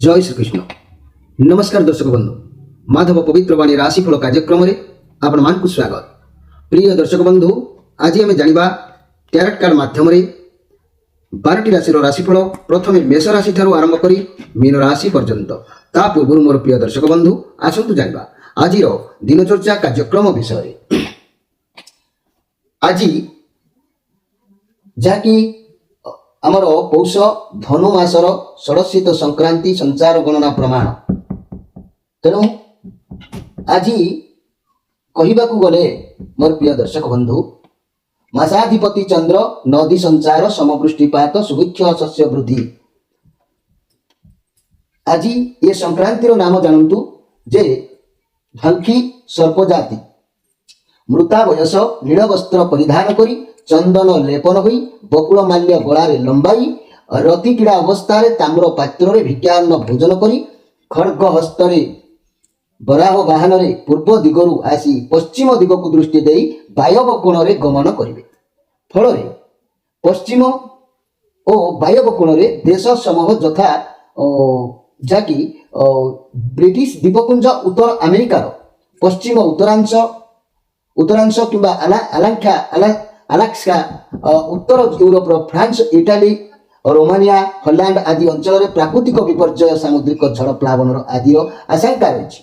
जय श्रीकृष्ण। नमस्कार दर्शक बंधु, माधव पवित्रवाणी राशिफल कार्यक्रम में आपण मानकु स्वागत। प्रिय दर्शक बंधु, आज आम जानिबा टैरोट कार्ड माध्यम 12टी राशि राशिफल प्रथम मेष राशि ठारू आरंभ करी मीन राशि पर्यंत। ता पूर्व मोर प्रिय दर्शक बंधु आसंतु जानिबा आज दिनचर्या कार्यक्रम विषय। आज जहाँकि आमर पौष धनु मासर षोडशीत संक्रांति संचार गणना प्रमाण। तेणु आज कहवाकू गले मोर प्रिय दर्शक बंधु, मासाधिपति चंद्र नदी संचार समवृष्टिपात सुभिक्ष शस्य वृद्धि। आज ये संक्रांतिर नाम जानतु जे ढंकी सर्पजाति मृता बयस नील वस्त्र परिधान करी चंदन लेपन होई बकुल माल्य गलारे लंबाई रति क्रीड़ा अवस्था ताम्र पात्र भिक्षान्न भोजन करी खड्ग हस्तरे बराह वाहन पूर्व दिगरु आसी पश्चिम दिग को दृष्टि दे वायव कोण रे गमन करिवे। फल पश्चिम और वायव कोण रे देश समूह यथा जाकि ब्रिटिश द्वीपपुंज उत्तर अमेरिकार पश्चिम उत्तरांश किंबा अलास्का उत्तर Europe France Italy Romania Holland आदि अंचल प्राकृतिक विपर्यय सामुद्रिक झड़ प्लावन आदि आशंका रही।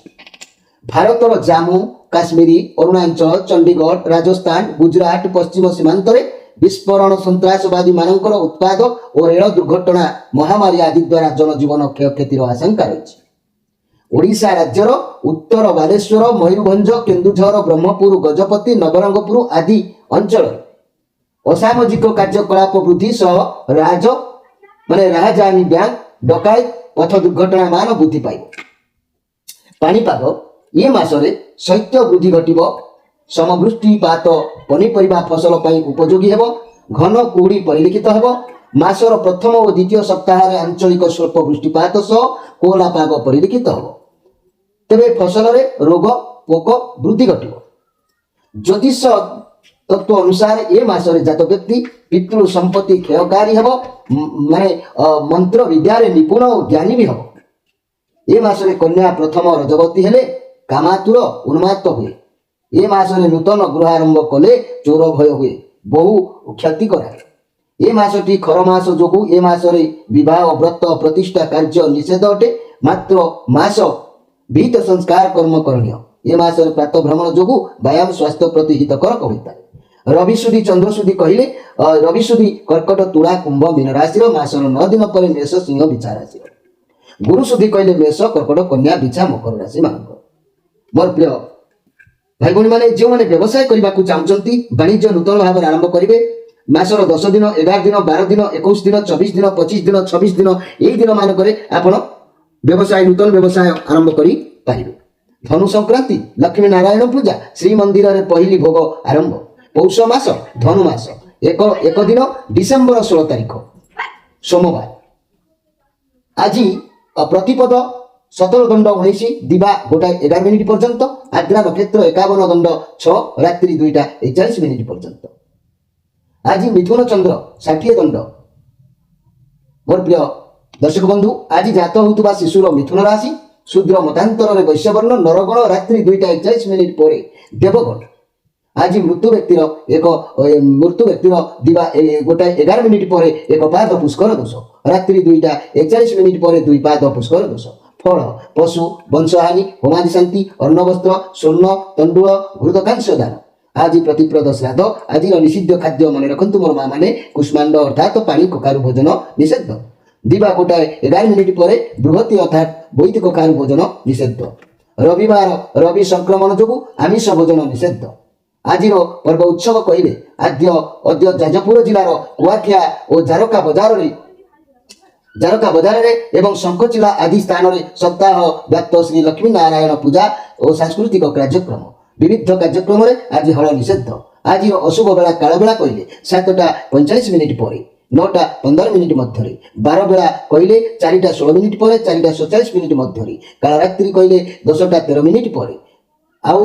भारतर जम्मू काश्मीर अरुणाचल चंडीगढ़ राजस्थान गुजरात पश्चिम सीमांत विस्फोरण सन्त्रासवादी मानकर उत्पाद और रेल दुर्घटना महामारी आदि द्वारा जनजीवन क्षयक्षतिर आशंका रही। ओडिशा राज्यर उत्तर बालेश्वर मयूरभंज केन्दुझर ब्रह्मपुर गजपति नवरंगपुर आदि अंचल असामाजिक कार्यकलाप वृद्धि सह राजधानी बैंक डकायत पथ दुर्घटना मान वृद्धि पाइब। पाणीपाग ये मासरे शैत्य वृद्धि घटिब, समवृष्टिपात पनीपरिबा फसल पई उपयोगी हेब, घन कुहुड़ी परिलक्षित हेब। मासर प्रथम और द्वितीय सप्ताह आंचलिक स्वल्प वृष्टिपात सह कोहला पाग परिलक्षित हेब। तेबे फसल रे रोग पोक वृद्धि घटिब। ज्योतिष तत्व अनुसार ये मासरे जात व्यक्ति पितृ संपत्ति क्षयकारी हेब, माने मंत्र विद्यारे निपुण और ज्ञानी भी हेब। ये मासरे कन्या प्रथम रजवती हेले कामातुर उन्मात्त हुए। ये मासरे नूतन गृह आरंभ कले चोर भय हुए, बहु क्षति कराए। ये मासटी खर मास जोगु ये मासरे विवाह व्रत प्रतिष्ठा कार्य निषेध अटे, मात्र मास विहित संस्कार कर्म करणीय। ये मासरे प्रातः भ्रमण जोगु व्यायाम स्वास्थ्य प्रति हितकर होता है। रवि सुधी चंद्र सुधी कहले रवि सुधी कर्कट तुला कुंभ मीन राशि मासर 9 दिन पर मेष सिंह बिछा राशि। गुरु सुधी कहले मेष कर्कट कन्या बिछा मकर राशि मान। मोर प्रिय भाई भौणी माने जो माने व्यवसाय करने को चाहते वाणिज्य नूतन भाव आरंभ करेंगे मासर 10 दिन 11 दिन 12 दिन 21 दिन 24 दिन 25 दिन 26 दिन यही दिन मानक आपण व्यवसाय नूतन व्यवसाय आरंभ करि पारिबे। धनु संक्रांति लक्ष्मी नारायण पूजा श्री मंदिर रे पहली भोग आरंभ। पौष मास धनु मास एक दिन डिसेम्बर 16 तारीख सोमवार। आज प्रतिपद 17 दंड 19 दिवा 1:11 मिनिट पर्यंत। आद्रा नक्षत्र 51 दंड 6 रात्रि 2:41 मिनिट पर्यंत। आज मिथुन चंद्र 60 दंड। मोर प्रिय दर्शक बंधु, आज जात होता शिशुर मिथुन राशि शूद्र मतांतर वैश्यवर्ण नरगण रात्रि 2:41 मिनिट पर देवगण। आज मृत्यु व्यक्तिर दिवा 1:11 मिनिट पर एक पाद पुष्कर दोष रात्रि 2:41 मिनिट पर 2 पाद पुष्कर दोष। फल पशु वंशहानि होमादि शांति अन्न वस्त्र स्वर्ण तंडुल घृतकांश दान। आज प्रतिप्रद श्राद्ध। आज निषिद्ध खाद्य मन रखु मोर माँ मैंने कुष्मांड अर्थात पानी कखारु भोजन निषिद्ध। दिवा 1:11 मिनिट पर बृहति अर्थात बोईत कखारु भोजन निषिद्ध। रविवार रवि संक्रमण जोगु आमिष भोजन निषिद्ध। आज पर्व उत्सव कहले अद्य जाजपुर जिलार कुआखिया और जारका बजार एवं शंखचिला आदि स्थान में सप्ताह व्याप्त श्री लक्ष्मी नारायण पूजा और सांस्कृतिक कार्यक्रम विविध कार्यक्रम आज हल निषेध। आज अशुभ बेला काल बेला कहले 7:45 मिनिट पर 9:15 मिनिट मध्य। 12 बेला कहले 4:16 मिनिट पर 4:47 मिनिट मध्य। काल रात्रि कहले 10:13 मिनिट पर ଆଉ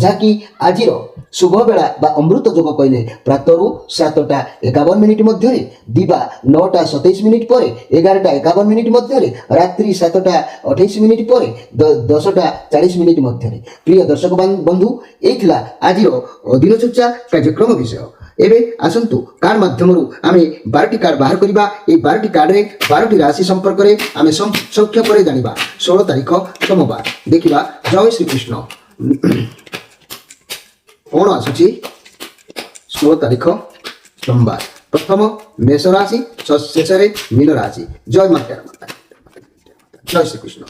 ଯାହାକି ଆଜିର ଶୁଭ ବେଳା ବା ଅମୃତ ଯୋଗ କହିଲେ ପ୍ରାତରୁ 7ଟା 51 ମିନିଟ୍ ମଧ୍ୟରେ, ଦିବା 9ଟା 27 ମିନିଟ୍ ପରେ, 11ଟା 51 ମିନିଟ୍ ମଧ୍ୟରେ, ରାତ୍ରି 7ଟା 28 ମିନିଟ୍ ପରେ, 10ଟା 40 ମିନିଟ୍ ମଧ୍ୟରେ। ପ୍ରିୟ ଦର୍ଶକ ବନ୍ଧୁ, ଏଇ ଥିଲା ଆଜିର ଦିନଚର୍ଚ୍ଚା କାର୍ଯ୍ୟକ୍ରମ ବିଷୟ। ଏବେ ଆସନ୍ତୁ କାର୍ଡ ମାଧ୍ୟମରୁ ଆମେ 12ଟି କାର୍ଡ ବାହାର କରିବା। এই 12ଟି କାର୍ଡରେ 12ଟି ରାଶି ସମ୍ପର୍କରେ ଆମେ ସଂକ୍ଷେପରେ ଜାଣିବା। 16 ତାରିଖ ସୋମବାର, ଦେଖିବା ଜୟ ଶ୍ରୀକୃଷ୍ଣ। କଣ ଆସୁଛି? 16 ତାରିଖ ସୋମବାର, ପ୍ରଥମ ମେଷ ରାଶି, ଶେଷରେ ମୀନ ରାଶି। ଜୟ ମାତା, ଜୟ ଶ୍ରୀକୃଷ୍ଣ।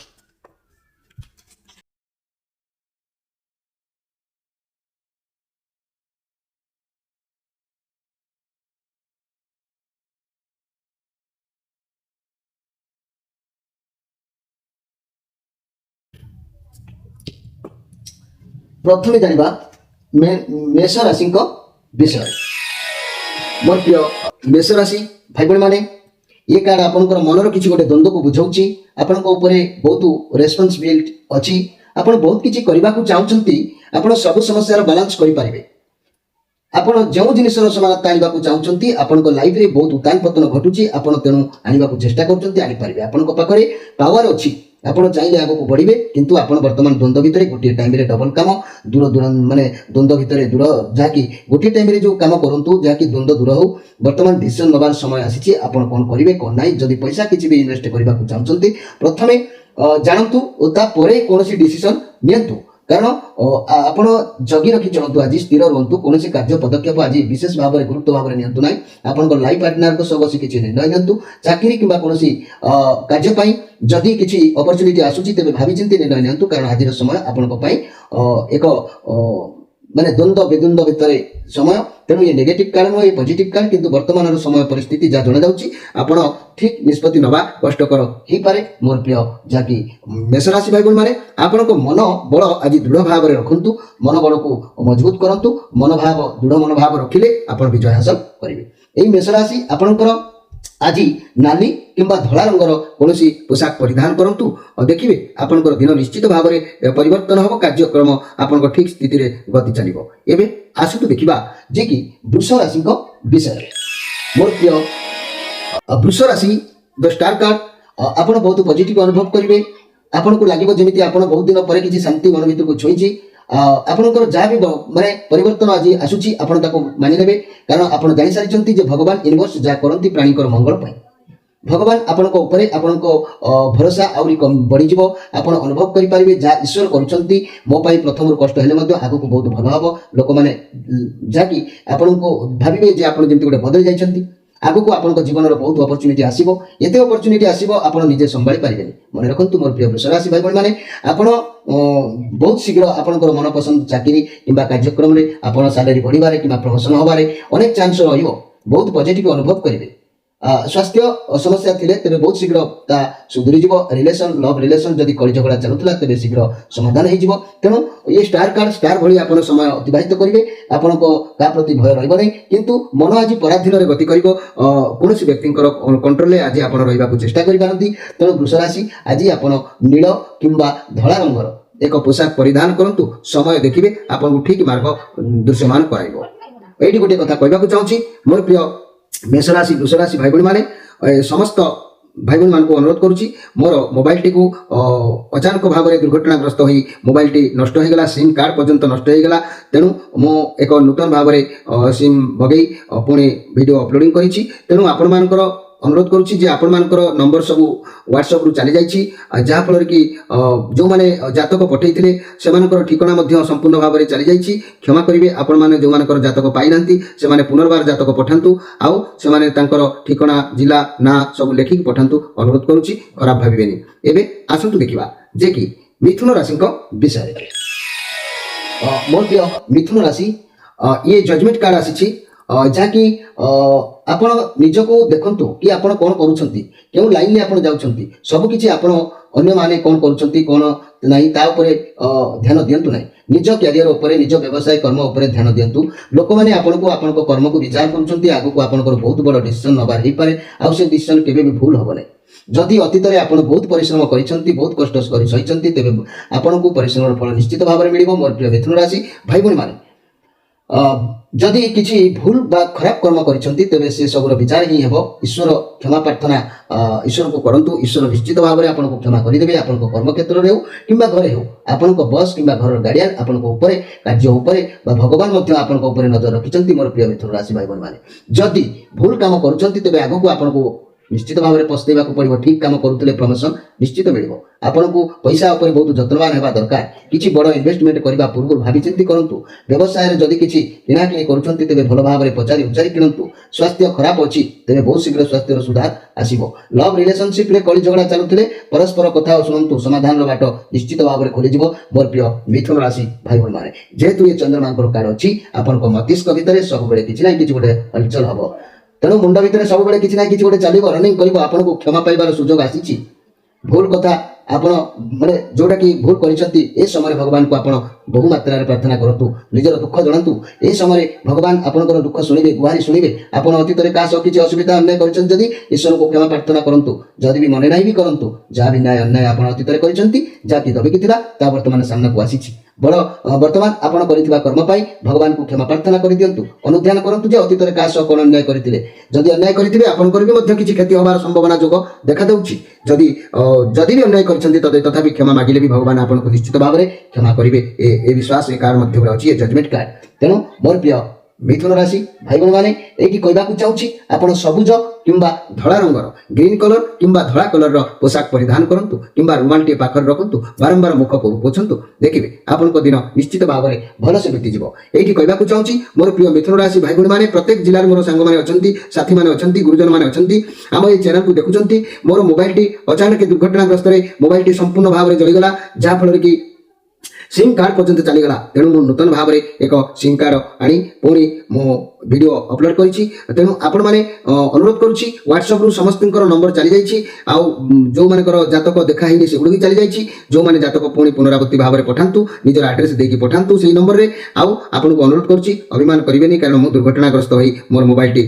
ପ୍ରଥମେ ଜାଣିବା ମେଷ ରାଶିଙ୍କ ବିଷୟରେ। ମୋର ପ୍ରିୟ ମେଷ ରାଶି ଭାଇ ଭଉଣୀମାନେ, ଏ କାର୍ଡ ଆପଣଙ୍କର ମନର କିଛି ଗୋଟେ ଦ୍ୱନ୍ଦ୍ୱକୁ ବୁଝାଉଛି। ଆପଣଙ୍କ ଉପରେ ବହୁତ ରେସ୍ପନ୍ସିବିଲିଟି ଅଛି। ଆପଣ ବହୁତ କିଛି କରିବାକୁ ଚାହୁଁଛନ୍ତି। ଆପଣ ସବୁ ସମସ୍ୟାର ବାଲାନ୍ସ କରିପାରିବେ। ଆପଣ ଯେଉଁ ଜିନିଷର ସମାନତା ଆଣିବାକୁ ଚାହୁଁଛନ୍ତି, ଆପଣଙ୍କ ଲାଇଫରେ ବହୁତ ଉତ୍ଥାନ ପତନ ଘଟୁଛି, ଆପଣ ତେଣୁ ଆଣିବାକୁ ଚେଷ୍ଟା କରୁଛନ୍ତି, ଆଣିପାରିବେ। ଆପଣଙ୍କ ପାଖରେ ପାୱାର ଅଛି, ଆପଣ ଚାହିଁଲେ ଆଗକୁ ବଢିବେ। କିନ୍ତୁ ଆପଣ ବର୍ତ୍ତମାନ ଦ୍ୱନ୍ଦ୍ୱ ଭିତରେ, ଗୋଟିଏ ଟାଇମରେ ଡବଲ କାମ, ମାନେ ଦ୍ୱନ୍ଦ୍ୱ ଭିତରେ ଦୂର, ଯାହାକି ଗୋଟିଏ ଟାଇମରେ ଯୋଉ କାମ କରନ୍ତୁ, ଯାହାକି ଦ୍ୱନ୍ଦ୍ୱ ଦୂର ହଉ। ବର୍ତ୍ତମାନ ଡିସିସନ ନେବାର ସମୟ ଆସିଛି। ଆପଣ କ'ଣ କରିବେ କ'ଣ ନାହିଁ, ଯଦି ପଇସା କିଛି ବି ଇନଭେଷ୍ଟ କରିବାକୁ ଚାହୁଁଛନ୍ତି, ପ୍ରଥମେ ଜାଣନ୍ତୁ ଓ ତାପରେ କୌଣସି ଡିସିସନ ନିଅନ୍ତୁ। କାରଣ ଆପଣ ଜଗି ରଖି ଚଳନ୍ତୁ, ଆଜି ସ୍ଥିର ରୁହନ୍ତୁ। କୌଣସି କାର୍ଯ୍ୟ ପଦକ୍ଷେପ ଆଜି ବିଶେଷ ଭାବରେ ଗୁରୁତ୍ୱ ଭାବରେ ନିଅନ୍ତୁ ନାହିଁ। ଆପଣଙ୍କ ଲାଇଫ ପାର୍ଟନରଙ୍କ ସହ ବସି କିଛି ନିର୍ଣ୍ଣୟ ନିଅନ୍ତୁ। ଚାକିରି କିମ୍ବା କୌଣସି କାର୍ଯ୍ୟ ପାଇଁ ଯଦି କିଛି ଅପରଚୁନିଟି ଆସୁଛି, ତେବେ ଭାବିଚିନ୍ତି ନିର୍ଣ୍ଣୟ ନିଅନ୍ତୁ। କାରଣ ଆଜିର ସମୟ ଆପଣଙ୍କ ପାଇଁ ଏକ ମାନେ ଦ୍ୱନ୍ଦ୍ୱ ବିଦ୍ୱନ୍ଦ୍ୱ ଭିତରେ ସମୟ। ତେଣୁ ଏ ନେଗେଟିଭ କାର୍ଡ ନୁହେଁ, ଏ ପଜିଟିଭ କାର୍ଡ। କିନ୍ତୁ ବର୍ତ୍ତମାନର ସମୟ ପରିସ୍ଥିତି ଯାହା ଜଣାଯାଉଛି, ଆପଣ ଠିକ ନିଷ୍ପତ୍ତି ନେବା କଷ୍ଟକର ହେଇପାରେ। ମୋର ପ୍ରିୟ ଯାହାକି ମେଷ ରାଶି ଭାଇ ଭଉଣୀ ମାନେ, ଆପଣଙ୍କ ମନ ବଳ ଆଜି ଦୃଢ଼ ଭାବରେ ରଖନ୍ତୁ। ମନୋବଳକୁ ମଜବୁତ କରନ୍ତୁ। ମନୋଭାବ, ଦୃଢ଼ ମନୋଭାବ ରଖିଲେ ଆପଣ ବିଜୟ ହାସଲ କରିବେ। এই ମେଷ ରାଶି ଆପଣଙ୍କର ଆଜି ନାଲି କିମ୍ବା ଧଳା ରଙ୍ଗର କୌଣସି ପୋଷାକ ପରିଧାନ କରନ୍ତୁ। ଦେଖିବେ ଆପଣଙ୍କର ଦିନ ନିଶ୍ଚିତ ଭାବରେ ପରିବର୍ତ୍ତନ ହେବ। କାର୍ଯ୍ୟକ୍ରମ ଆପଣଙ୍କ ଠିକ ସ୍ଥିତିରେ ଗତି ଚାଲିବ। ଏବେ ଆସନ୍ତୁ ଦେଖିବା ଯେ କି ବୃଷ ରାଶିଙ୍କ ବିଷୟରେ। ମୋର ପ୍ରିୟ ବୃଷ ରାଶି ଦ ଷ୍ଟାର କାର୍ଡ, ଆପଣ ବହୁତ ପଜିଟିଭ ଅନୁଭବ କରିବେ। ଆପଣଙ୍କୁ ଲାଗିବ ଯେମିତି ଆପଣ ବହୁତ ଦିନ ପରେ କିଛି ଶାନ୍ତି ମନ ଭିତରକୁ ଛୁଇଁଛି। ଆପଣଙ୍କର ଯାହା ବି ମାନେ ପରିବର୍ତ୍ତନ ଆଜି ଆସୁଛି, ଆପଣ ତାକୁ ମାନି ନେବେ। କାରଣ ଆପଣ ଜାଣିସାରିଛନ୍ତି ଯେ ଭଗବାନ ୟୁନିଭର୍ସ ଯାହା କରନ୍ତି ପ୍ରାଣୀଙ୍କର ମଙ୍ଗଳ ପାଇଁ। ଭଗବାନ ଆପଣଙ୍କ ଉପରେ, ଆପଣଙ୍କ ଭରସା ଆହୁରି ବଢିଯିବ। ଆପଣ ଅନୁଭବ କରିପାରିବେ ଯାହା ଈଶ୍ୱର କରୁଛନ୍ତି ମୋ ପାଇଁ ପ୍ରଥମରୁ କଷ୍ଟ ହେଲେ ମଧ୍ୟ ଆଗକୁ ବହୁତ ଭଲ ହେବ। ଲୋକମାନେ ଯାହାକି ଆପଣଙ୍କୁ ଭାବିବେ ଯେ ଆପଣ ଯେମିତି ଗୋଟେ ବଦଳି ଯାଇଛନ୍ତି। ଆଗକୁ ଆପଣଙ୍କ ଜୀବନର ବହୁତ ଅପରଚୁନିଟି ଆସିବ। ଏତେ ଅପରଚୁନିଟି ଆସିବ ଆପଣ ନିଜେ ସମ୍ଭାଳି ପାରିବେନି। ମନେ ରଖନ୍ତୁ ମୋର ପ୍ରିୟ ବୃଷ ରାଶି ଭାଇ ଭଉଣୀ ମାନେ, ଆପଣ ବହୁତ ଶୀଘ୍ର ଆପଣଙ୍କର ମନପସନ୍ଦ ଚାକିରି କିମ୍ବା କାର୍ଯ୍ୟକ୍ରମରେ ଆପଣ ସାଲାରୀ ବଢିବାରେ କିମ୍ବା ପ୍ରମୋସନ ହେବାରେ ଅନେକ ଚାନ୍ସ ରହିବ। ବହୁତ ପଜିଟିଭ ଅନୁଭବ କରିବେ। ସ୍ୱାସ୍ଥ୍ୟ ସମସ୍ୟା ଥିଲେ ତେବେ ବହୁତ ଶୀଘ୍ର ତା ସୁଧୁରିଯିବ। ରିଲେସନ, ଲଭ ରିଲେସନ ଯଦି କଳି ଝଗଡ଼ା ଚାଲୁଥିଲା ତେବେ ଶୀଘ୍ର ସମାଧାନ ହେଇଯିବ। ତେଣୁ ଏ ଷ୍ଟାର କାର୍ଡ, ଷ୍ଟାର ଭଳି ଆପଣ ସମୟ ଅତିବାହିତ କରିବେ। ଆପଣଙ୍କ କାହା ପ୍ରତି ଭୟ ରହିବ ନାହିଁ। କିନ୍ତୁ ମନ ଆଜି ପରାଧୀନରେ ଗତି କରିବ। କୌଣସି ବ୍ୟକ୍ତିଙ୍କର କଣ୍ଟ୍ରୋଲରେ ଆଜି ଆପଣ ରହିବାକୁ ଚେଷ୍ଟା କରିପାରନ୍ତି। ତେଣୁ ବୃଷ ରାଶି ଆଜି ଆପଣ ନୀଳ କିମ୍ବା ଧଳା ରଙ୍ଗର ଏକ ପୋଷାକ ପରିଧାନ କରନ୍ତୁ। ସମୟ ଦେଖିବେ ଆପଣଙ୍କୁ ଠିକ ମାର୍ଗ ଦୃଶ୍ୟମାନ କରାଇବ। ଏଇଠି ଗୋଟିଏ କଥା କହିବାକୁ ଚାହୁଁଛି ମୋର ପ୍ରିୟ ମେଷ ରାଶି ବୃଷ ରାଶି ଭାଇ ଭଉଣୀ ମାନେ, ସମସ୍ତ ଭାଇ ଭଉଣୀ ମାନଙ୍କୁ ଅନୁରୋଧ କରୁଛି, ମୋର ମୋବାଇଲଟିକୁ ଅଚାନକ ଭାବରେ ଦୁର୍ଘଟଣାଗ୍ରସ୍ତ ହୋଇ ମୋବାଇଲଟି ନଷ୍ଟ ହୋଇଗଲା। ସିମ୍ କାର୍ଡ ପର୍ଯ୍ୟନ୍ତ ନଷ୍ଟ ହୋଇଗଲା। ତେଣୁ ମୁଁ ଏକ ନୂତନ ଭାବରେ ସିମ୍ ମଗେଇ ପୁଣି ଭିଡ଼ିଓ ଅପଲୋଡ଼ିଂ କରିଛି। ତେଣୁ ଆପଣମାନଙ୍କର ଅନୁରୋଧ କରୁଛି ଯେ ଆପଣମାନଙ୍କର ନମ୍ବର ସବୁ ହ୍ୱାଟ୍ସଆପ୍ରୁ ଚାଲିଯାଇଛି। ଯାହାଫଳରେ କି ଯେଉଁମାନେ ଜାତକ ପଠାଇଥିଲେ ସେମାନଙ୍କର ଠିକଣା ମଧ୍ୟ ସମ୍ପୂର୍ଣ୍ଣ ଭାବରେ ଚାଲିଯାଇଛି। କ୍ଷମା କରିବେ, ଆପଣମାନେ ଯେଉଁମାନଙ୍କର ଜାତକ ପାଇନାହାନ୍ତି ସେମାନେ ପୁନର୍ବାର ଜାତକ ପଠାନ୍ତୁ। ଆଉ ସେମାନେ ତାଙ୍କର ଠିକଣା, ଜିଲ୍ଲା, ନାଁ ସବୁ ଲେଖିକି ପଠାନ୍ତୁ। ଅନୁରୋଧ କରୁଛି, ଖରାପ ଭାବିବେନି। ଏବେ ଆସନ୍ତୁ ଦେଖିବା ଯେ କି ମିଥୁନ ରାଶିଙ୍କ ବିଷୟରେ। ମୋର ପ୍ରିୟ ମିଥୁନ ରାଶି, ଇଏ ଜଜମେଣ୍ଟ କାର୍ଡ ଆସିଛି। ଯାହାକି ଆପଣ ନିଜକୁ ଦେଖନ୍ତୁ କି ଆପଣ କ'ଣ କରୁଛନ୍ତି, କେଉଁ ଲାଇନରେ ଆପଣ ଯାଉଛନ୍ତି। ସବୁକିଛି ଆପଣ ଅନ୍ୟମାନେ କ'ଣ କରୁଛନ୍ତି କ'ଣ ନାହିଁ ତା ଉପରେ ଧ୍ୟାନ ଦିଅନ୍ତୁ ନାହିଁ। ନିଜ କ୍ୟାରିୟର ଉପରେ, ନିଜ ବ୍ୟବସାୟ କର୍ମ ଉପରେ ଧ୍ୟାନ ଦିଅନ୍ତୁ। ଲୋକମାନେ ଆପଣଙ୍କୁ, ଆପଣଙ୍କ କର୍ମକୁ ବିଚାର କରୁଛନ୍ତି। ଆଗକୁ ଆପଣଙ୍କର ବହୁତ ବଡ଼ ଡିସିସନ ନେବାର ହେଇପାରେ। ଆଉ ସେ ଡିସିସନ କେବେ ବି ଭୁଲ ହେବ ନାହିଁ। जदि अतीत में आप बहुत परिश्रम कर बहुत कष्ट सही तेज आपन को परिश्रम फल निश्चित भाव में मिल मोर प्रिय मिथुन राशि भाई भाई मैंने जदि किसी भूल बा खराब कर्म करिसेंती तेबे से सबर विचार ही हेबो ईश्वर क्षमा प्रार्थना ईश्वर को करंतु ईश्वर निश्चित भाव में आपन को क्षमा करि देबे आपन को कर्म क्षेत्र रे हो किंबा घरे हो आपन को बॉस किंबा घर गार्डियन आपन को ऊपर कार्य ऊपर बा भगवान मध्य आपन को ऊपर नजर रखिसेंती मोर प्रिय मिथुन राशि भाई माने जदि भूल काम करूछंती तेबे आगो को आपन को निश्चित भाव में पस्तेवा पड़ो ठीक काम करुले प्रमोशन निश्चित मिल आपन को पैसा उपर बहुत जत्नवान होगा दरकार किसी बड़ इन्वेस्टमेंट करने पूर्व भावी चिंती करूँ व्यवसाय जदि किसी किणाकिणी करें भल भाव में पचारि उचारि किणु स्वास्थ्य खराब अच्छी तेज बहुत शीघ्र स्वास्थ्य सुधार आसो लव रिलेशनशिप रे कली झगड़ा चलुते परस्पर कथा शुणु समाधान बाट निश्चित भाव में खोलीज मोर प्रिय मिथुन राशि भाई भाई मैंने जेहेतु ये चंद्रमा कार्ड अच्छी आपण मस्तिष्क भितर सब किसी ना कि गोटे हलचल हम तेणु मुंड भितर सब किसी ना कि गोटे चलो रनिंग कर आपन को क्षमा पाइबार सुजोग आसी भूल कथा आपण माने जोटा कि भूल कर समय भगवान को आपण बहु मात्रा प्रार्थना करूँ निजर दुख जनातु ए समय भगवान आपंकर दुख शुणे गुहारी शुणे आप अतीत में क्या किसी असुविधा अन्याय कर ईश्वर को क्षमा प्रार्थना करूँ जदि भी मन नहीं भी करूँ जहाँ भी न्याय अन्याय आप अतीत में कर दबिकी था बर्तमान सामना को आसी बड़ बर्तमान आपड़ कर कर्म भगवान को क्षमा प्रार्थना कर दिंतु अनुध्यान करूँ जे अतीत में क्या कौन अन्याय करते जदि अन्याय करेंगे आपंकर भी किसी क्षति होबार संभावना जोग देखा दूसरी जदि भी अन्याय कर तथापि क्षमा मागिले भी भगवान आपको निश्चित भाव में क्षमा करेंगे ए विश्वास ए कार्ड मध्य अच्छी जजमेंट कार्ड तेणु मोर प्रिय मिथुन राशि भाई भाई मैंने ये कहवाक चाहूँगी आप सबुज किंबा धड़ा रंगर ग्रीन कलर किंबा धड़ा कलर पोशाक परिधान करूँ किंबा रुमाल टे पाखर रखु बारंबार मुख को पोछंतु देखिए आपण दिन निश्चित भाव में भलसे बीतीज ये कहवाक चाहूँगी मोर प्रिय मिथुन राशि भाई भाई मैंने प्रत्येक जिले में मोर सांग मैंने अच्छा साथी मैंने अच्छा गुरुजन मैंने अच्छा आम ये चैनल को देखुं मोर मोबाइल टी अचानक दुर्घटनाग्रस्त मोबाइल टी संपूर्ण भाव में जलीगला जहाँफल कि सिम कार्ड पर्यंत चलीगला तेणु मु नूतन भाव में एक सिम कार्ड आनी पुणी मो वीडियो अपलोड करी तेणु आपण मैंने अनुरोध करुच्ची व्हाट्सएप रु समस्त नंबर चली जाइए जो मानकर जातक देखाही से गुड़ी चली जाइए जो मैंने जातक पुणी पुनरावृत्ति भाव में पठातु निजर आड्रेस देकी पठातु से नंबर में आपको अनुरोध करुच्ची अभिमान करेंगे कारण मुझे दुर्घटनाग्रस्त हो मोर मोबाइल टी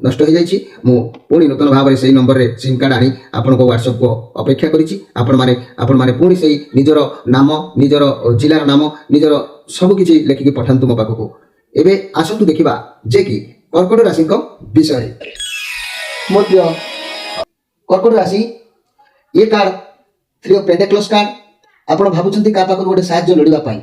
नष्ट हो जाइए मु पुणी नूतन भाव में से नंबर में सिम कार्ड आनी आपको व्हाट्सएप को अपेक्षा करी पुणी से निजर नाम निजर जिलार नाम निजर सबकि लिखिकी पठातु मो पाखक एबे आसतु देखिबा जे कि कर्कट राशि विषय मोर प्रिय कर्कट राशि ये कार्ड 3 ऑफ पेंटाक्लस कार्ड आपण भाबुचंती का पाखर गोटे साहाय्य लोडिबा पाई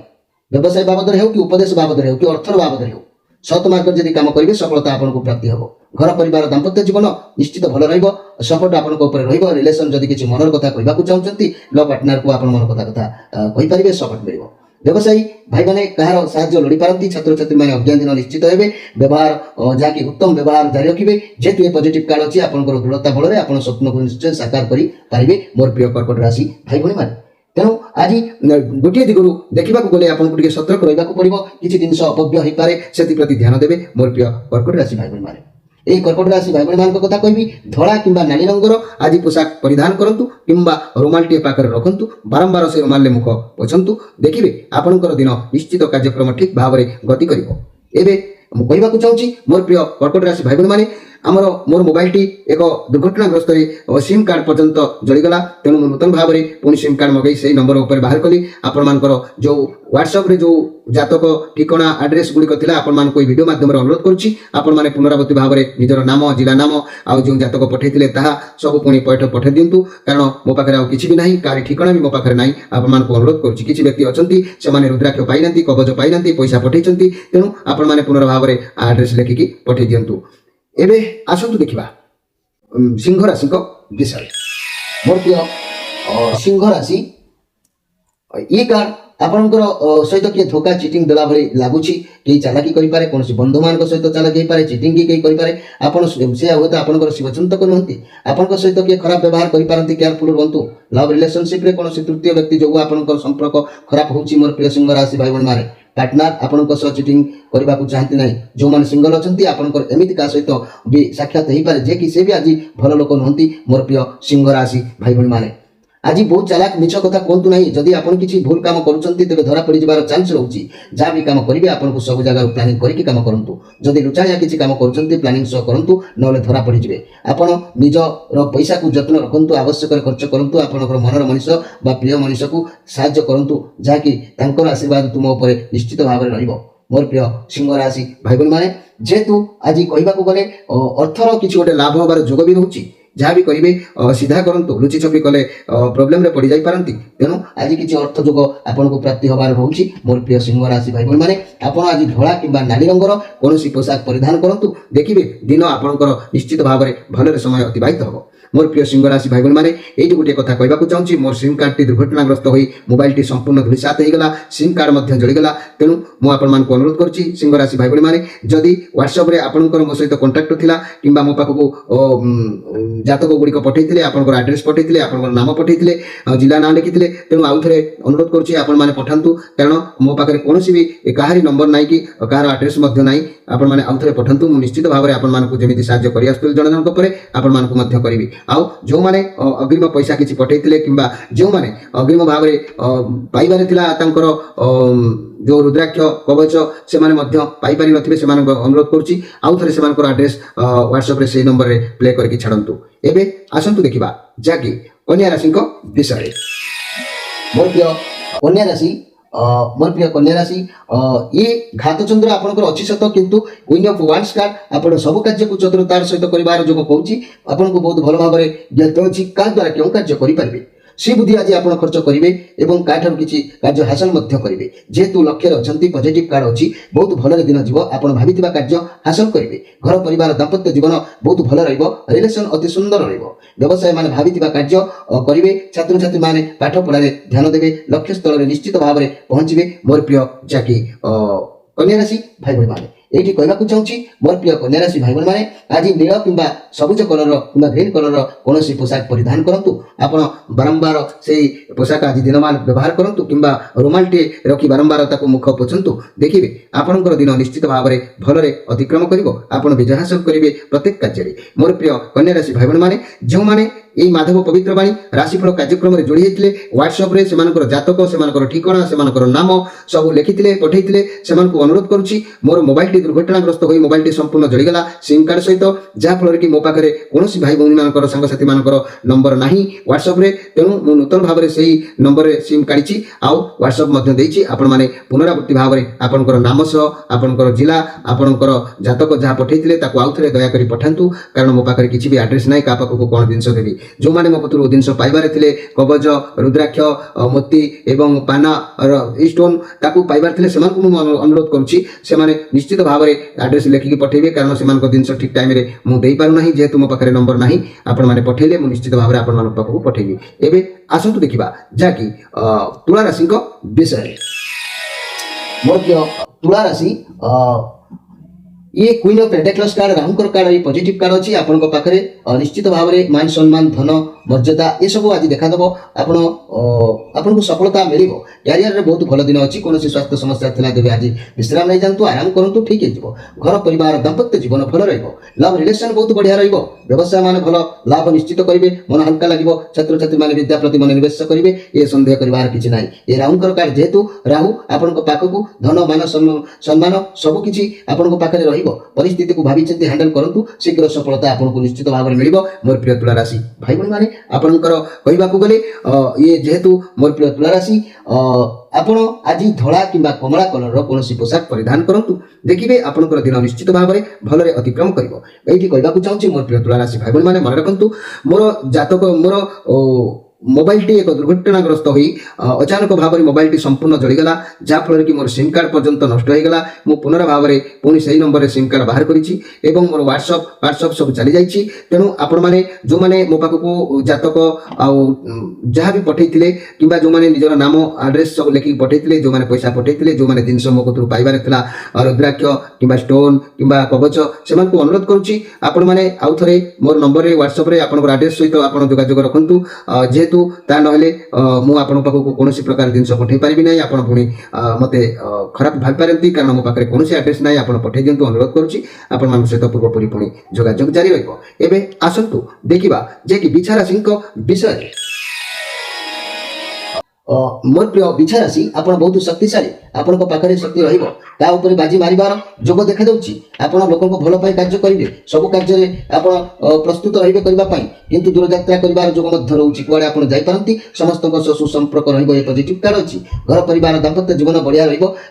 व्यवसाय बाबद हो कि उपदेश बाबद हो कि अर्थर बाबद हो सत मार्ग जदि काम करेंगे सफलता आपन को प्राप्ति हो घर परिवार दाम्पत्य जीवन निश्चित भल रहिबो सपोर्ट आपन को ऊपर रहिबो रिलेशन जदि किछि मनर कथा कहबाकू चाहउचंती लव पार्टनर को आपन मन कथा कहि परिबे सपोर्ट मिलिबो व्यवसायी भाई मैंने कहार साहाय्य लोड़ी पारती छात्र छात्री मैंने अज्ञान दिन निश्चित हे व्यवहार जहाँकि उत्तम व्यवहार जारी रखिए जेहेतु ये पॉजिटिव कार्ड अच्छी आपंकर दृढ़ता बल आप स्वप्न को निश्चय साकार करेंगे मोर प्रिय कर्कट राशि भाई भाई मैंने तेणु आज गोटे दिगरू देखा गले आपको सतर्क रहा पड़ो किसी जिन अपव्य हो पाए से प्रति ध्यान देवे मोर प्रिय कर्कट राशि भाई भाई मैंने यही कर्कट राशि भाई भाई कथा कहबी धड़ा किंबा नाली रंगर आज पोशाक परिधान करूँ किंबा रुमाल टे पाखर रखु बारंबार से रुमाल मुख पोछंतु देखिए आपंकर दिन निश्चित कार्यक्रम ठीक भाव में गति कर कहवाक चाहूँगी मोर प्रिय कर्कट राशि भाई भाई आमर मोर मोबाइल टी एक दुर्घटनाग्रस्त सिम कार्ड पर्यंत जलीगला तेणु नूतन भाव में पुणी सिम कार्ड मगई से नंबर उपर बाहर कली आपंकर जो व्हाट्सएप रे जो जातक ठिकाना आड्रेस गुड़िक था आपण वीडियो माध्यम अनुरोध करुच्ची आपण मैंने पुनरावृत्ति भाव में निजर नाम जिला नाम आउ जो जातक पठे सब पुणी पैठ पठे दिंतु कारण मो पाखे आउ किसी भी ना कार ठिकाना भी मो पाखे ना आपण अनुरोध करुच्ची किसी व्यक्ति अच्छा से रुद्राक्ष पाई कवच पाई पैसा पठे तेणु आपण मैंने पुनर्भाव में आड्रेस लिखिकी पठे दिंतु एबे आसतु देखिबा सिंह राशि विषय मोर प्रिय सिंह राशि ये कार्ड आपंकर सहित किए धोखा चिटिंग देला भली लगुच कई चालाकी करें कौन बंधु मान सहित चालाकी पारे चिटिंग कई करें आपड़ से हूँ आपंकर शिवचिंतक नुहति आपण सहित किए खराब व्यवहार करें केयरफुल रुहतु लव रिलेशनशिप रे कौन तृतीय व्यक्ति जो आपंकर संपर्क खराब होची मोर प्रिय सिंह राशि भाई भाई मारे पार्टनर आपण चिटिंग करने को चाहती ना जो मैंने सिंगल अच्छा आपंकर एमती क्या सहित भी साक्षात हो पारे जे कि से भी आज भल लोक नुहति मोर प्रिय सिंह राशि भाई भाई माने ଆଜି ବହୁତ ଚାଲାକ ମିଛ କଥା କୁହନ୍ତୁ ନାହିଁ। ଯଦି ଆପଣ କିଛି ଭୁଲ କାମ କରୁଛନ୍ତି ତେବେ ଧରା ପଡ଼ିଯିବାର ଚାନ୍ସ ରହୁଛି। ଯାହା ବି କାମ କରିବେ ଆପଣଙ୍କୁ ସବୁ ଜାଗାରୁ ପ୍ଲାନିଂ କରିକି କାମ କରନ୍ତୁ। ଯଦି ଲୁଚାଣିଆ କିଛି କାମ କରୁଛନ୍ତି ପ୍ଲାନିଂ ସହ କରନ୍ତୁ, ନହେଲେ ଧରା ପଡ଼ିଯିବେ। ଆପଣ ନିଜର ପଇସାକୁ ଯତ୍ନ ରଖନ୍ତୁ, ଆବଶ୍ୟକରେ ଖର୍ଚ୍ଚ କରନ୍ତୁ। ଆପଣଙ୍କର ମନର ମଣିଷ ବା ପ୍ରିୟ ମଣିଷକୁ ସାହାଯ୍ୟ କରନ୍ତୁ, ଯାହାକି ତାଙ୍କର ଆଶୀର୍ବାଦ ତୁମ ଉପରେ ନିଶ୍ଚିତ ଭାବରେ ରହିବ। ମୋର ପ୍ରିୟ ସିଂହ ରାଶି ଭାଇ ଭଉଣୀମାନେ, ଯେହେତୁ ଆଜି କହିବାକୁ ଗଲେ ଅର୍ଥର କିଛି ଗୋଟେ ଲାଭ ହେବାର ଯୋଗ ବି ରହୁଛି। ଯାହା ବି କରିବେ ସିଧା କରନ୍ତୁ, ଲୁଚି ଛପି କଲେ ପ୍ରୋବ୍ଲେମରେ ପଡ଼ିଯାଇପାରନ୍ତି। ତେଣୁ ଆଜି କିଛି ଅର୍ଥ ଯୋଗ ଆପଣଙ୍କୁ ପ୍ରାପ୍ତି ହେବାର ରହୁଛି। ମୋର ପ୍ରିୟ ସିଂହ ରାଶି ଭାଇ ଭଉଣୀମାନେ, ଆପଣ ଆଜି ଧଳା କିମ୍ବା ନାଲି ରଙ୍ଗର କୌଣସି ପୋଷାକ ପରିଧାନ କରନ୍ତୁ, ଦେଖିବେ ଦିନ ଆପଣଙ୍କର ନିଶ୍ଚିତ ଭାବରେ ଭଲରେ ସମୟ ଅତିବାହିତ ହେବ। ମୋର ପ୍ରିୟ ସିଂହ ରାଶି ଭାଇ ଭଉଣୀମାନେ, ଏଇଠି ଗୋଟିଏ କଥା କହିବାକୁ ଚାହୁଁଛି। ମୋର ସିମ୍ କାର୍ଡଟି ଦୁର୍ଘଟଣାଗ୍ରସ୍ତ ହୋଇ ମୋବାଇଲଟି ସମ୍ପୂର୍ଣ୍ଣ ଧୂଳିସାତ ହୋଇଗଲା, ସିମ୍ କାର୍ଡ ମଧ୍ୟ ଜଳିଗଲା। ତେଣୁ ମୁଁ ଆପଣମାନଙ୍କୁ ଅନୁରୋଧ କରୁଛି ସିଂହ ରାଶି ଭାଇ ଭଉଣୀମାନେ, ଯଦି ହ୍ୱାଟ୍ସଆପରେ ଆପଣଙ୍କର ମୋ ସହିତ କଣ୍ଟାକ୍ଟ ଥିଲା କିମ୍ବା ମୋ ପାଖକୁ ଜାତକ ଗୁଡ଼ିକ ପଠାଇଥିଲେ, ଆପଣଙ୍କର ଆଡ୍ରେସ୍ ପଠାଇଥିଲେ, ଆପଣଙ୍କର ନାମ ପଠାଇଥିଲେ, ଜିଲ୍ଲା ନାଁ ଲେଖିଥିଲେ, ତେଣୁ ଆଉ ଥରେ ଅନୁରୋଧ କରୁଛି ଆପଣମାନେ ପଠାନ୍ତୁ। କାରଣ ମୋ ପାଖରେ କୌଣସି ବି କାହାରି ନମ୍ବର ନାହିଁ କି କାହାର ଆଡ୍ରେସ୍ ମଧ୍ୟ ନାହିଁ। ଆପଣମାନେ ଆଉ ଥରେ ପଠାନ୍ତୁ। ମୁଁ ନିଶ୍ଚିତ ଭାବରେ ଆପଣମାନଙ୍କୁ ଯେମିତି ସାହାଯ୍ୟ କରିଆସୁଥିଲି ଜଣ ଜଣଙ୍କ ପରେ ଆପଣମାନଙ୍କୁ ମଧ୍ୟ କରିବି। ଆଉ ଯେଉଁମାନେ ଅଗ୍ରିମ ପଇସା କିଛି ପଠାଇଥିଲେ କିମ୍ବା ଯେଉଁମାନେ ଅଗ୍ରିମ ଭାବରେ ପାଇବାରେ ଥିଲା ତାଙ୍କର ଯେଉଁ ରୁଦ୍ରାକ୍ଷ କବଚ ସେମାନେ ମଧ୍ୟ ପାଇପାରିନଥିବେ, ସେମାନଙ୍କୁ ଅନୁରୋଧ କରୁଛି ଆଉ ଥରେ ସେମାନଙ୍କର ଆଡ୍ରେସ୍ ହ୍ୱାଟ୍ସଆପରେ ସେଇ ନମ୍ବରରେ ପ୍ଲେ କରିକି ଛାଡ଼ନ୍ତୁ। ଏବେ ଆସନ୍ତୁ ଦେଖିବା ଯାହାକି କନ୍ୟା ରାଶିଙ୍କ ବିଷୟରେ। ମୋର ପ୍ରିୟ କନ୍ୟା ରାଶି, ଇଏ ଘାତ ଚନ୍ଦ୍ର ଆପଣଙ୍କର ଅଛି ସତ, କିନ୍ତୁ ୱିନ୍ ଅଫ୍ ୱାନ୍ସ କାର୍ଡ ଆପଣ ସବୁ କାର୍ଯ୍ୟକୁ ଚତୁରତାର ସହିତ କରିବାର ଯୋଗ କହୁଛି। ଆପଣଙ୍କୁ ବହୁତ ଭଲ ଭାବରେ ଜ୍ଞାତ ଅଛି କାହା ଦ୍ୱାରା କେଉଁ କାର୍ଯ୍ୟ କରିପାରିବେ। ସେ ବୁଦ୍ଧି ଆଜି ଆପଣ ଖର୍ଚ୍ଚ କରିବେ ଏବଂ କାହାଠାରୁ କିଛି କାର୍ଯ୍ୟ ହାସଲ ମଧ୍ୟ କରିବେ। ଯେହେତୁ ଲକ୍ଷ୍ୟରେ ଅଛନ୍ତି, ପଜିଟିଭ କାର୍ଡ ଅଛି, ବହୁତ ଭଲରେ ଦିନ ଯିବ। ଆପଣ ଭାବିଥିବା କାର୍ଯ୍ୟ ହାସଲ କରିବେ। ଘର ପରିବାର ଦାମ୍ପତ୍ୟ ଜୀବନ ବହୁତ ଭଲ ରହିବ। ରିଲେସନ ଅତି ସୁନ୍ଦର ରହିବ। ବ୍ୟବସାୟ ମାନେ ଭାବିଥିବା କାର୍ଯ୍ୟ କରିବେ। ଛାତ୍ରଛାତ୍ରୀମାନେ ପାଠ ପଢ଼ାରେ ଧ୍ୟାନ ଦେବେ, ଲକ୍ଷ୍ୟସ୍ଥଳରେ ନିଶ୍ଚିତ ଭାବରେ ପହଞ୍ଚିବେ। ମୋର ପ୍ରିୟ ଯାକି କନ୍ୟା ରାଶି ଭାଇ ଭଉଣୀମାନେ, ଏଇଠି କହିବାକୁ ଚାହୁଁଛି ମୋର ପ୍ରିୟ କନ୍ୟା ରାଶି ଭାଇ ଭଉଣୀମାନେ, ଆଜି ନୀଳ କିମ୍ବା ସବୁଜ କଲରର କିମ୍ବା ଗ୍ରୀନ୍ କଲରର କୌଣସି ପୋଷାକ ପରିଧାନ କରନ୍ତୁ। ଆପଣ ବାରମ୍ବାର ସେଇ ପୋଷାକ ଆଜି ଦିନମାନ ବ୍ୟବହାର କରନ୍ତୁ କିମ୍ବା ରୁମାଲଟିଏ ରଖି ବାରମ୍ବାର ତାକୁ ମୁଖ ପୋଛନ୍ତୁ। ଦେଖିବେ ଆପଣଙ୍କର ଦିନ ନିଶ୍ଚିତ ଭାବରେ ଭଲରେ ଅତିକ୍ରମ କରିବ। ଆପଣ ବିଜୟ ହାସଲ କରିବେ ପ୍ରତ୍ୟେକ କାର୍ଯ୍ୟରେ। ମୋର ପ୍ରିୟ କନ୍ୟା ରାଶି ଭାଇ ଭଉଣୀମାନେ, ଯେଉଁମାନେ এই মাধব পবিত্র বাণী রাশিফল কার্যক্রমে যোড়ি হয়েছিল হোয়াটসঅ্যাপে সেমানଙ୍କର জাতক সেমানଙ୍କର ঠিকଣା সেমানଙ୍କର নাম সবু লিখিলে পঠাইলে সেমানଙ୍କୁ অনুরোধ করুছি। মোর মোবাইলটি দুর্ঘটনাগ্রস্ত হয়ে মোবাইলটি সম্পূর্ণ জড়িগলা সিম কার্ড সহিত, যাফଳରେ কি ମୋ ପାଖରେ କୌଣସି ଭାଇ ଭଉଣୀମାନଙ୍କର ସାଙ୍ଗସାଥୀମାନଙ୍କର ନମ୍ବର ନାହିଁ ହ୍ୱାଟ୍ସଆପ୍ରେ। ତେଣୁ ମୁଁ ନୂତନ ଭାବରେ ସେହି ନମ୍ବରରେ ସିମ୍ କାଢ଼ିଛି ଆଉ ହ୍ୱାଟ୍ସଆପ୍ ମଧ୍ୟ ଦେଇଛି। ଆପଣମାନେ ପୁନରାବୃତ୍ତି ଭାବରେ ଆପଣଙ୍କର ନାମ ସହ ଆପଣଙ୍କର ଜିଲ୍ଲା ଆପଣଙ୍କର ଜାତକ ଯାହା ପଠାଇଥିଲେ ତାକୁ ଆଉ ଥରେ ଦୟାକରି ପଠାନ୍ତୁ। କାରଣ ମୋ ପାଖରେ କିଛି ବି ଆଡ୍ରେସ୍ ନାହିଁ କାହା ପାଖକୁ କ'ଣ ଜିନିଷ ଦେବି। ଯେଉଁମାନେ ମୋ କତରୁ ଜିନିଷ ପାଇବାରେ ଥିଲେ କବଚ ରୁଦ୍ରାକ୍ଷ ମୋତି ଏବଂ ପାନା ଏଇ ଷ୍ଟୋନ୍ ତାକୁ ପାଇବାର ଥିଲେ ସେମାନଙ୍କୁ ମୁଁ ଅନୁରୋଧ କରୁଛି ସେମାନେ ନିଶ୍ଚିତ ଭାବରେ ଆଡ୍ରେସ୍ ଲେଖିକି ପଠାଇବେ। କାରଣ ସେମାନଙ୍କ ଜିନିଷ ଠିକ୍ ଟାଇମ୍ରେ ମୁଁ ଦେଇପାରୁନାହିଁ, ଯେହେତୁ ମୋ ପାଖରେ ନମ୍ବର ନାହିଁ। ଆପଣମାନେ ପଠାଇଲେ ମୁଁ ନିଶ୍ଚିତ ଭାବରେ ଆପଣମାନଙ୍କ ପାଖକୁ ପଠାଇବି। ଏବେ ଆସନ୍ତୁ ଦେଖିବା ଯାହାକି ତୁଳା ରାଶିଙ୍କ ବିଷୟରେ। ମୋର ପ୍ରିୟ ତୁଳା ରାଶି, ये क्वीन ऑफ पेंटाक्लस कार्ड राहुंकर कार्ड ये पॉजिटिव कार्ड अच्छी आपन पाखे निश्चित भाव में मान सम्मान धन मर्यादा ये सब आज देखादेव। आपन को सफलता मिल क्यारियर में बहुत भल दिन अच्छी। कौन स्वास्थ्य समस्या थिला तेज आज विश्राम नहीं जातु, आराम करूँ, ठीक है। घर परिवार दाम्पत्य जीवन भल रव रिलेसन बहुत बढ़िया व्यवसाय मान भल लाभ निश्चित करेंगे। मन हल्का लगे। छात्र छात्री मैंने विद्या प्रति मनोनिवेश करेंगे, ये सन्देह करार किसी ना। ये राहुंकर कार्ड जेहेतु राहु आपण पाखक धन मान सम्मान सबकि आपण पाखे परिस्थिति को भावी चिंती हैंडल करंतु, शीघ्र सफलता आपको निश्चित भाव में मिल। मोर प्रिय तुला राशि भाई भाई मैंने आपणकर कहवाक गले ये जेहेतु मोर प्रिय तुला राशि आपण आज धड़ा किंबा कमला कलर कौन पोशाक परिधान करंतु, देखिए आपणकर दिन निश्चित भाव में भलरे अतिक्रम करिवो। एठी कहवाक चाहूँगी मोर प्रिय तुला राशि भाई भाई मैंने मन रखंतु मोर जातक मोर मोबाइलटी एक दुर्घटनाग्रस्त हुई अचानक भाव में मोबाइलटी संपूर्ण जड़ीगला, जहाँफल कि मोर सिम कार्ड पर्यंत नष्ट होगा। मु पुनर्भाव में पुणी से नंबर सिम कार्ड बाहर करी मोर व्हाट्सअप सब चली जाइए। तेणु आपण मैंने जो मैंने मो पाखक जातक जहाँ भी पठे कि जो मैंने निजर नाम आड्रेस सब लिखिक पठे, जो मैंने पैसा पठे, जो मैंने जिनस मो कतरू पाइबार था रुद्राक्ष कि स्टोन कि कवच से अनुरोध करुच्ची आपण मैंने आउ थे मोर नंबर व्हाट्सअप आप आड्रेस सहित आप जोगाजोग रखु। जेहेतु ता नहले मु आपण पाखक कौन प्रकार जिनस पठे पारि ना, आप पुणी मत खराब भाई पारती कारण मो पाखे कौन आड्रेस ना। आप पठे दिंतु, अनुरोध करुच्ची आपण सहित पूर्वपरी पुणी जोगाजोग जारी रहिबो। एबे आसंतु देखिबा जे कि बिछा राशि विषय। मोर प्रिय बिछा राशि आपण बहुत शक्तिशाली आपण पाखे शक्ति रही बाजी मारिबार जोग देखा जाऊँगी आपण लोक भल पाई कार्य करेंगे सब कार्य आप प्रस्तुत रे करने किंतु दूरयात्रा कर जोग रोचे कुआड़े आप जापारती समस्त सुसंपर्क रजिटिव कार्ड अच्छी घर परिवार दाम्पत्य जीवन बढ़िया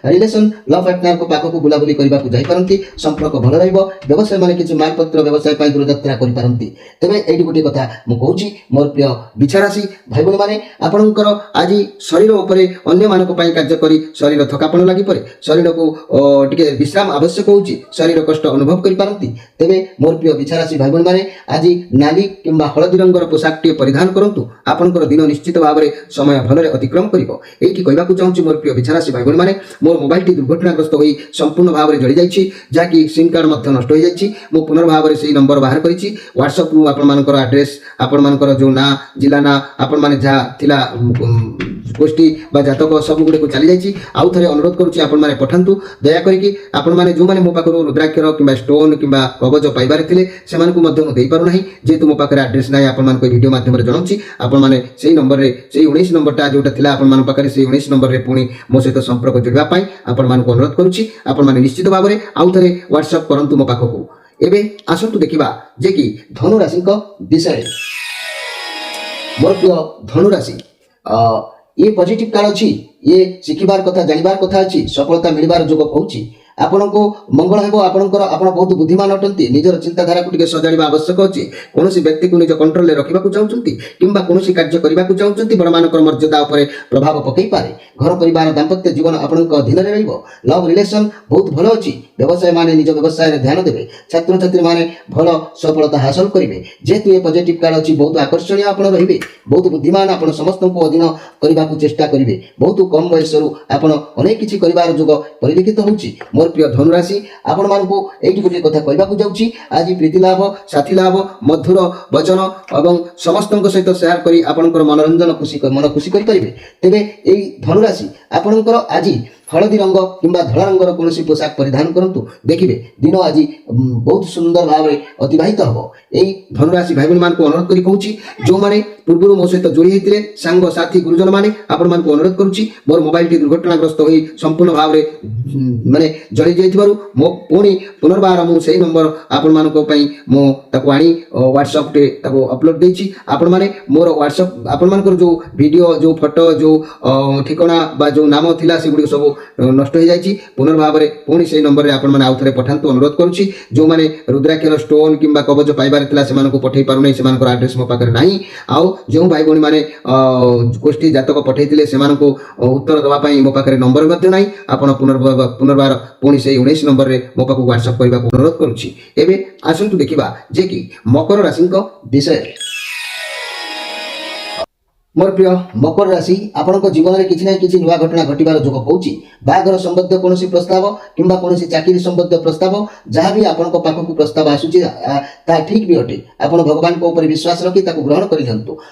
रिलेसन लव पार्टनर पाखक बुलाबुली करने को जापारती संपर्क भल व्यवसाय मैंने किसी मालपत्र व्यवसाय दूरयात्रा करपारती तेज ये गोटे कथा मुझे मोर प्रिय बिछा राशि भाई भाई मैंने आपणकर आज शरीर उपरे अन्य मानक पई कार्य करी शरीर थकापन लगी पड़े शरीर को टिके विश्राम आवश्यक होउची शरीर कष्ट अनुभव करि पारंती तेबे मोर प्रिय बिछा राशि भाई बहन माने आज नाली किंबा हलदी रंगर पोशाक टे परिधान करंतु आपनकर दिन निश्चित भाव में समय भलरे अतिक्रम करिवो एठी कहबाकू चाहूची मोर प्रिय बिछा राशि भाई बहन माने मोर मोबाइल टी दुर्घटनाग्रस्त होई संपूर्ण भाव में जड़ी जाइछि जाकि सिम कार्ड मध्ये नष्ट हो जाइछि मो पुनर्भाव में सेही नंबर बाहर करिछि व्हाट्सएप रु आपन मानकर एड्रेस आपन मानकर जो ना जिला ना आपन माने जा थिला गोष्ठी बा जातक सब गुड़े को चली जाइए आउ थे अनुरोध करुच्ची आपण मैंने पठातु दया करके आपण मैंने जो मैंने मो पाखर रुद्राक्षर कि स्टोन कि कवच पाइबार थे से पारना जेहेतु मो पाखे एड्रेस ना आपण वीडियो माध्यम जनाऊँगी आपण मैंने से नंबर में से 19 नंबरटा जोटा था आपण पाखे से 19 नंबर में पुणी मो सहित संपर्क जोड़ापी आपण मानक अनुरोध करुच्ची आपण मैंने निश्चित भाव में आउ थे व्हाट्सएप करंतु मो पाखक एबे आसंतु देखिबा जे कि धनु राशि विषय मोर प्रिय धनु राशि ये पॉजिटिव कार्ड अच्छी ये शिखिबार कथा जानिबार कथा अच्छी सफलता मिलबार जोग कहूँ आपण को मंगल हेबो आपणकर आपण बहुत बुद्धिमान अटंती निजर चिंताधारा को टिके सजाड़िबा आवश्यक अछि कोनोसी व्यक्ति को निज कंट्रोल ले रखिबा को चाहउचंती किंबा कोनोसी कार्य करिबा को चाहउचंती बड़ मानकर मर्यादा ऊपर प्रभाव पकई पारे घर परिवार दाम्पत्य जीवन आपणक अधीन रे रहइबो लव रिलेशन बहुत भलो अछि व्यवसाय माने निज व्यवसाय रे ध्यान देबे छात्र छात्री माने भलो सफलता हासिल करिवे जेतु ये पॉजिटिव कार्ड अछि बहुत आकर्षणीय आपण रहिबे बहुत बुद्धिमान आपण समस्त को अधीन करबा को चेष्टा करिवे बहुत कम बयस रु आपण अनेक किछि करिवार जोग परिलिखित होउछि मोर प्रिय धनुराशि आपण मानकु एठी गोटे कथा कहबाकू जाउछि आज प्रीति लाभ साथी लाभ मधुर वचन एवं समस्तक सहित शेयर करी आपणकर मनोरंजन खुशी मन खुशी करि परिबे तेबे एई धनुराशि आपणकर आज हलदी रंग किंबा धला रंगर कौन पोशाक परिधान करंतु देखिए दिन आज बहुत सुंदर भाव में अतिबाहित हम यही धनुराशि भाई बहन को अनुरोध करी कहूँ जो मैंने पूर्व मो सहित जोड़ी होते सांग साथी गुरुजन मैंने आपण मान अनुरोध करुच्ची मोर मोबाइल टी दुर्घटनाग्रस्त हो संपूर्ण भाव में माने जड़ी जाइथिबारु मो पुणी पुनर्बार मुझे नंबर आपण मानक मो ताको आनी व्हाट्सएप टे ताको अपलोड देछि आपण माने मोर व्हाट्सएप आपण मानकर जो वीडियो जो फोटो जो ठिकाना बा जो नाम थिला से गुडी सब नष्ट हो जाइए पुनर्भाव में पुणी से नंबर में आपण मैंने आउ थे पठातु अनुरोध करुच्ची जो मैंने रुद्राक्षर स्टोन किंबा कवच पाइबार थिला से पठे पारुना से एड्रेस मो पाखे नहीं आउ जो भाई भौणी मैंने गोष्ठी जातक पठे से उत्तर देवाई मो पाखे नंबर नहीं आपण पुनर्बार पुणी से 19 नंबर में मो पाख व्हाट्सएप करने को अनुरोध करुच्ची एबे आसंतु देखिबा जे कि मकर राशि विषय मोर प्रिय मकर राशि आपण जीवन में किसी ना किसी नुआ घटना घटवार जोग कहूँ बाहागर संबद्ध कौन प्रस्ताव किंबा कौन चाकरी संबद्ध प्रस्ताव जहाँ भी आपण पाखक प्रस्ताव आसूची ठीक भी अटे आपण भगवान को ऊपर विश्वास रखी ग्रहण कर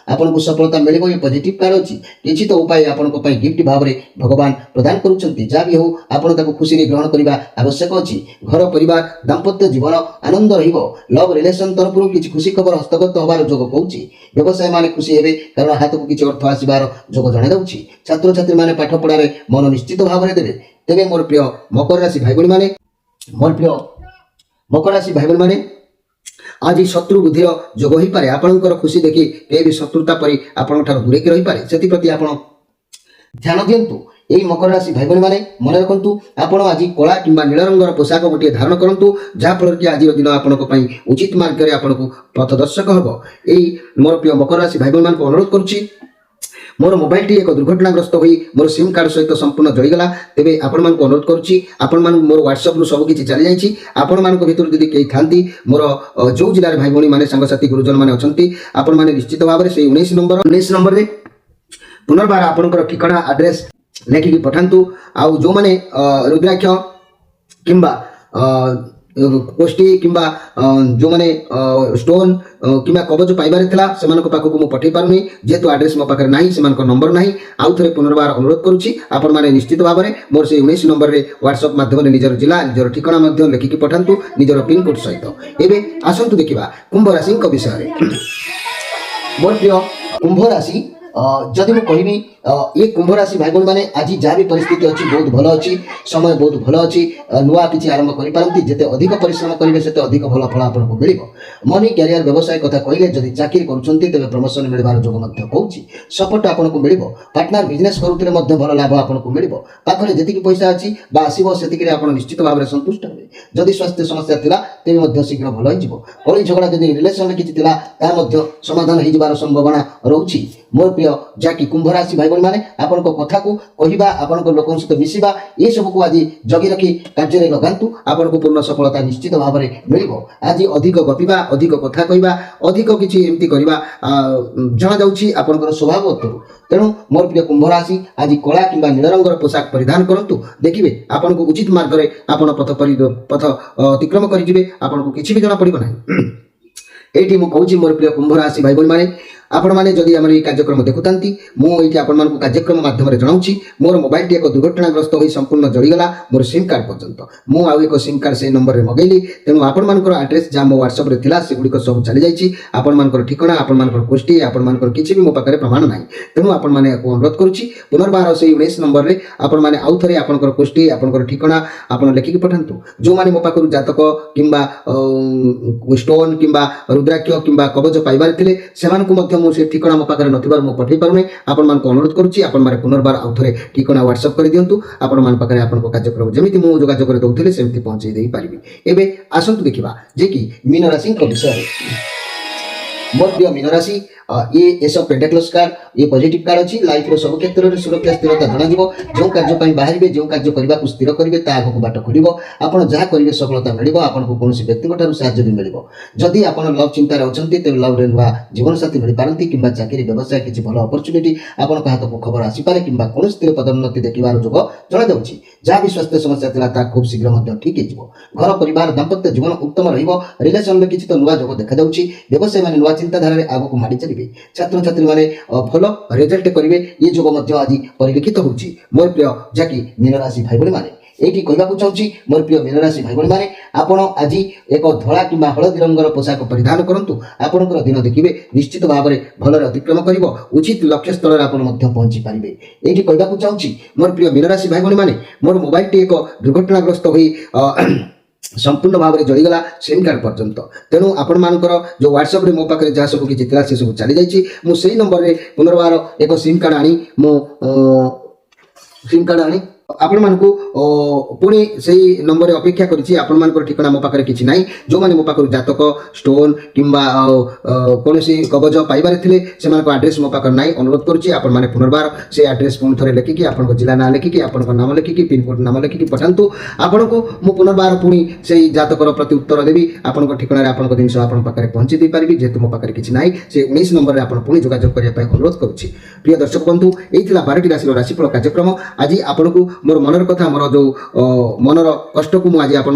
आपन को सफलता मिले ये पॉजिटिव कार्ड अच्छी किसी तो उपाय आपण गिफ्ट भाव में भगवान प्रदान करुँच जहाँ भी हो आपन खुशी ग्रहण करने आवश्यक अच्छी घर परिवार दाम्पत्य जीवन आनंद रव रिलेसन तरफ किसी खुशी खबर हस्तगत हबार जोग कहूँ व्यवसाय माने खुशी हेबे कारण हाथ को किसी अर्थ आसबार जोग जन दूसरी छात्र छात्री मैंने पाठ पढ़ार मन निश्चित भाव में देवे तेरे मोर प्रिय मकर राशि भाई भाई मैंने मोर प्रिय मकर राशि भाई भाई मैंने आज शत्रु बुद्धिर जोग हो पारे आपणकर खुशी देखी कहीं भी शत्रुता परी आपण दूरे रही पारे से प्रति आप ध्यान दिंतु यही मकर राशि भाई भाई मैंने मन रखु आपड़ आज कला कि नील रंगर पोशाक गोटे धारण करूँ जहाँफल कि आज दिन आपण उचित मार्ग में आपको पथदर्शक हम यही मोर प्रिय मकर राशि भाई भाई अनुरोध करुच्ची मोर मोबाइल टी एक दुर्घटनाग्रस्त हो मोर सिम कार्ड सहित संपूर्ण जड़ीगला तेरे आपण मानक अनुरोध करुच्ची आपण मान मोर व्हाट्सएप सब किसी चली जाइए आपण मान भर जब कहीं था मोर जो जिले भाई भाई मैंने सांगसाथी गुरुजन मैंने अच्छा आपण मैंने निश्चित भाव में से 19 नंबर में पुनर्बार आपणकर ठिकाना एड्रेस लेखिकी पठातु आउ जो मैंने रुद्राक्ष किंबा कोष्ठी किंबा जो मैंने स्टोन किंबा कवच पाइबार थिला सेमान को पाखक मु पठे पारुनी जेतु एड्रेस मो पाखे नाही सेमान को नंबर नाही आउ थरे पुनर्बार अनुरोध करुच्ची आपण माने निश्चित भाव में मोर से 19 नंबर रे व्हाट्सएप माध्यम रे निजर जिला निजर ठिकाना माध्यम लेखिकी पठातु निजर पिन कोड सहित एबे आसंतु देखिबा कुंभ राशि विषय मोर प्रिय कुंभ राशि जदि मुझे कहबी ये कुंभ राशि भाई मैंने आज जहाँ भी परिस्थिति अच्छी बहुत भल अच्छी समय बहुत भल अच्छी नुआ किसी आरंभ करपारती जिते अधिक परिश्रम करेंगे से अधिक भल फल आपको मिल मनी कैरियर व्यवसाय कथा कहले जदि चाकरी करें प्रमोशन मिलवार जोग कहूँ सपोर्ट आपको मिल पार्टनर बिजनेस करुले भल लाभ आपको मिल पाखे जी पैसा अच्छी आसो से निश्चित भाव में संतुष्ट हे जदि स्वास्थ्य समस्या था तेज शीघ्र भल हो कली झगड़ा जब रिलेसन किसी समाधान हो संभावना रोचे मोर प्रिय जहाँकि कुंभ राशि भाई मैंने आपण कथा को कहवा आपण लोक सहित मिसवा ये सब को आज जगी रखी कार्य लगातु आपन को पूर्ण सफलता निश्चित भाव में मिल आज अधिक गपिबा अधिक कथा कहवा अधिक किसी एमती करवा जना जाऊँगी आपंकर स्वभाव तेणु मोर प्रिय कुंभ राशि आज कला कि नील रंगर पोशाक परिधान करूँ देखिए आपन को उचित मार्ग में आपन पथ अतिक्रम करेंगे आपन को किसी भी जना पड़ो ना ये मुझे मोर प्रिय कुंभ राशि भाई मैंने आपण मैंने जदि आम कार्यक्रम देखुंती मुझे आपण मानक कार्यक्रम माध्यम जनाऊँगी मोर मोबाइल टी एक दुर्घटनाग्रस्त हो संपूर्ण जलीगला मोर सिम कार्ड पर्यंत मुझे एक सिम कार्ड से नंबर में मगैली तेणु आपण मानकर आड्रेस जहाँ मो व्हाट्सअप में था सेगुड़िक सब चली जाइए आपण मानकर ठिकाना आपण मानकर गोष्ठी आपण मानकर किसी भी मो पाखे प्रमाण ना तेणु आपण मैंने अनुरोध करुच्ची पुनर्बार से 19 नंबर में आपण मैंने आउ थे आपंकर गोष्ठी आपंकर ठिकाना आपड़ लिखिकी पठातु जो मैंने मो पाखु जातक कि स्टोन कि रुद्राक्ष कि कवच पाइबार थे से मुझे ठिकाना मो पाखे नथिबार मु पठै पारुनी आपण मानक अनुरोध करुच्ची आपण माने पुनर्बार आउ थे ठिकाना व्हाट्सअप कर दियंतु आपण मान पाखे आपण कार्यक्रम जमिति मु जोगाजोग करे दउथिले सेमति पहुंचाई देई पारिबी एबे आसंतु देखिबा जे कि मीन राशि विषय मोर प्रिय मीन राशि ये एस ऑफ पेंटाक्लस कार्ड ये पॉजिटिव कार्ड अच्छी लाइफ रो सब क्षेत्र में सुरक्षा स्थिरता जना जो कार्य बाहर जो कार्य करने को स्थिर करेंगे आगे बाट खोल आप जहाँ करेंगे सफलता मिल आपको कौन व्यक्ति साहय भी मिल जदि आप लव चिंतार अच्छा तेज लव रे नुआ जीवन साथी मिल पारती कि चाकरी व्यवसाय किसी भल अपरच्युनिटी आपन हाथ को खबर आसीपे कि कौन स्थिर पदोन्नति देखिबार जोग जना जाऊँगी जहाँ भी स्वास्थ्य समस्या था खूब शीघ्र ठीक हो घर परिवार दाम्पत्य जीवन उत्तम रिलेसन में किसी तो नुआ जोग देखा व्यवसाय मैंने नुआ चिंताधारा आगे माड़ी चलिए छात्र छात्री माने भल रिजल्ट करेंगे ये जोग आज परिलक्षित होची मोर प्रिय जहाँकि मीन राशि भाई भाई मैंने ये कहवाक चाहूँगी मोर प्रिय मीन राशि भाई भाई मैंने आपड़ आज एक धला कि हलदी रंगर पोशाक परिधान करूँ आपंकर दिन देखिए निश्चित भाव में भल अतिक्रम कर उचित लक्ष्य स्थल आप पहुँची पारे ये कहवाक चाहूँगी मोर प्रिय मीन राशि भाई भाई मैंने मोर मोबाइल टी एक दुर्घटनाग्रस्त हो संपूर्ण भाव में जलीगला सिम कार्ड पर्यंत तेणु आपण मानकर जो व्हाट्सअप रे मो पाखे जहाँ सब किसी था सब चली जाइए मुझे नंबर में पुनर्बार एक सिम कार्ड आनी मो सिम कार्ड आनी आपण मानकु पुणी से नंबर अपेक्षा करिछि आपण मानकर ठिकाना मो पाखरे किछि नाही जो माने मो पाखरु जातक स्टोन किंबा कोनोसी कवच पाइबार थिले से मानको एड्रेस मो पाखर नाही अनुरोध करिछि आपण माने पुनर्बार से एड्रेस पुन थरे लिखिकी आपण को जिला ना लिखिकी आपण को नाम लिखिकी पिन कोड नाम लिखिकी पठांतु आपण को मो पुनर्बार पुणी से जातकर प्रति उत्तर देबी आपण को ठिकाना रे आपण को जिंस आपण पाखरे पहुंची दे पारिबी जेतु मो पाखरे किछि नाही से 19 नंबर रे आपण पुणी जोगाजोग करिया पय अनुरोध करिछि प्रिय दर्शक बंधु एथिला 12टी राशि राशिफल कार्यक्रम आज आपण को मोर मनर कथा मोर जो मनर कष्ट को मुझे आपण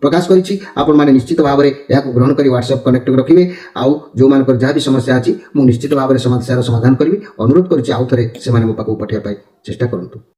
प्रकाश करी आपण मैंने निश्चित भाव में यह ग्रहण कर व्हाट्सएप कनेक्ट रखिए आउ जो मान जहाँ भी समस्या अच्छी मुझे निश्चित भाव में समस्या समाधान करी अनुरोध करुच्ची आउ थे से मो पाक पठाइबा चेष्टा करंतु।